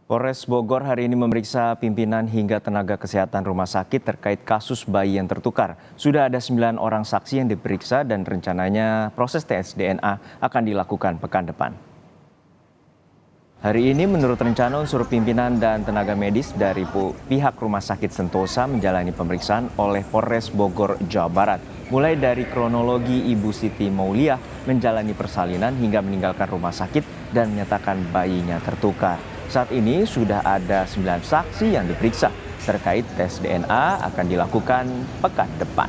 Polres Bogor hari ini memeriksa pimpinan hingga tenaga kesehatan rumah sakit terkait kasus bayi yang tertukar. Sudah ada 9 orang saksi yang diperiksa dan rencananya proses tes DNA akan dilakukan pekan depan. Hari ini menurut rencana unsur pimpinan dan tenaga medis dari pihak Rumah Sakit Sentosa menjalani pemeriksaan oleh Polres Bogor, Jawa Barat. Mulai dari kronologi Ibu Siti Mauliah menjalani persalinan hingga meninggalkan rumah sakit dan menyatakan bayinya tertukar. Saat ini sudah ada 9 saksi yang diperiksa. Terkait tes DNA akan dilakukan pekan depan.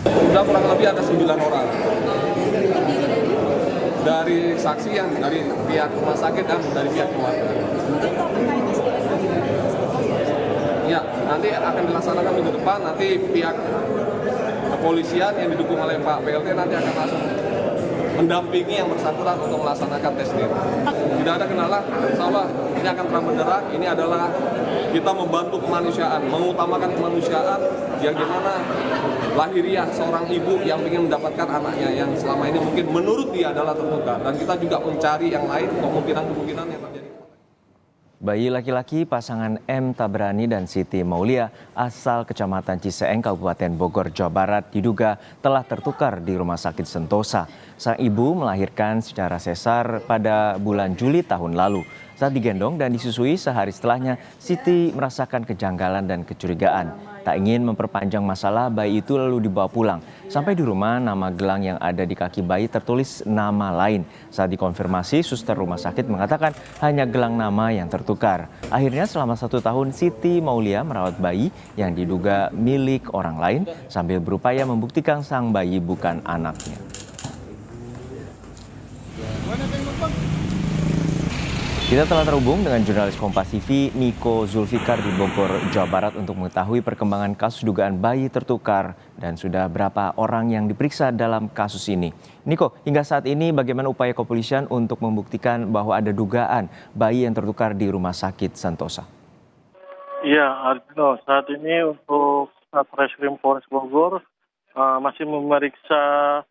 Sudah kurang lebih ada 9 orang. Dari saksi yang dari pihak rumah sakit dan dari pihak keluarga. Ya, nanti akan dilaksanakan minggu depan. Nanti pihak kepolisian yang didukung oleh Pak PLT nanti akan langsung mendampingi yang bersangkutan untuk melaksanakan tes DNA. Tidak ada kendala, insya Allah ini akan terang benderang. Ini adalah kita membantu kemanusiaan, mengutamakan kemanusiaan yang gimana lahiriah seorang ibu yang ingin mendapatkan anaknya yang selama ini mungkin menurut dia adalah tertukar. Dan kita juga mencari yang lain kemungkinan-kemungkinan yang terjadi. Bayi laki-laki pasangan M. Tabrani dan Siti Mauliah asal Kecamatan Ciseeng, Kabupaten Bogor, Jawa Barat diduga telah tertukar di Rumah Sakit Sentosa. Sang ibu melahirkan secara sesar pada bulan Juli tahun lalu. Saat digendong dan disusui sehari setelahnya, Siti merasakan kejanggalan dan kecurigaan. Tak ingin memperpanjang masalah, bayi itu lalu dibawa pulang. Sampai di rumah, nama gelang yang ada di kaki bayi tertulis nama lain. Saat dikonfirmasi, suster rumah sakit mengatakan hanya gelang nama yang tertukar. Akhirnya selama 1 tahun, Siti Mauliah merawat bayi yang diduga milik orang lain sambil berupaya membuktikan sang bayi bukan anaknya. Kita telah terhubung dengan jurnalis Kompas TV Niko Zulfikar di Bogor, Jawa Barat untuk mengetahui perkembangan kasus dugaan bayi tertukar dan sudah berapa orang yang diperiksa dalam kasus ini. Niko, hingga saat ini bagaimana upaya kepolisian untuk membuktikan bahwa ada dugaan bayi yang tertukar di Rumah Sakit Sentosa? Iya, Arjuna, saat ini untuk Satreskrim Polres Bogor masih memeriksa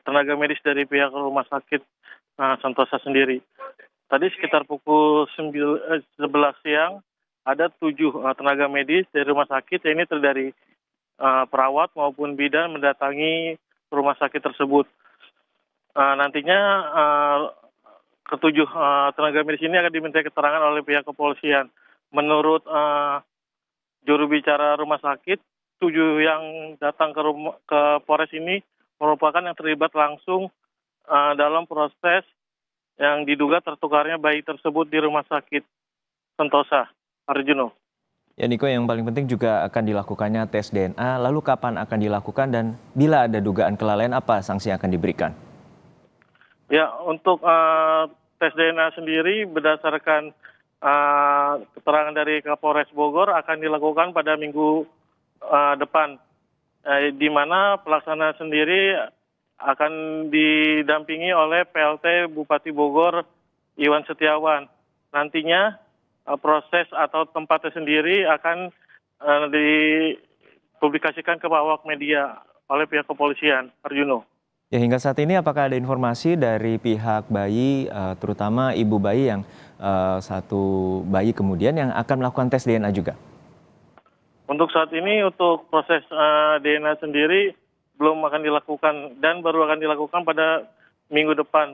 tenaga medis dari pihak Rumah Sakit Sentosa sendiri. Tadi sekitar pukul 11 siang ada 7 tenaga medis dari rumah sakit, ini terdiri perawat maupun bidan mendatangi rumah sakit tersebut. Nantinya ketujuh tenaga medis ini akan diminta keterangan oleh pihak kepolisian. Menurut juru bicara rumah sakit, 7 yang datang ke Polres ini merupakan yang terlibat langsung dalam proses yang diduga tertukarnya bayi tersebut di Rumah Sakit Sentosa, Arjuno. Ya Niko, yang paling penting juga akan dilakukannya tes DNA, lalu kapan akan dilakukan dan bila ada dugaan kelalaian apa sanksi yang akan diberikan? Ya, untuk tes DNA sendiri berdasarkan keterangan dari Kapolres Bogor akan dilakukan pada minggu depan, di mana pelaksana sendiri akan didampingi oleh PLT Bupati Bogor Iwan Setiawan. Nantinya proses atau tempatnya sendiri akan dipublikasikan ke awak media oleh pihak kepolisian, Arjuno. Ya, hingga saat ini apakah ada informasi dari pihak bayi, terutama ibu bayi yang satu bayi kemudian yang akan melakukan tes DNA juga? Untuk saat ini untuk proses DNA sendiri belum akan dilakukan dan baru akan dilakukan pada minggu depan,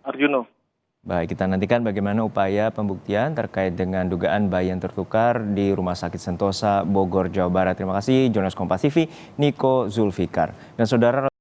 Arjuno. Baik, kita nantikan bagaimana upaya pembuktian terkait dengan dugaan bayi yang tertukar di Rumah Sakit Sentosa, Bogor, Jawa Barat. Terima kasih, jurnalis Kompas TV Niko Zulfikar. Dan saudara.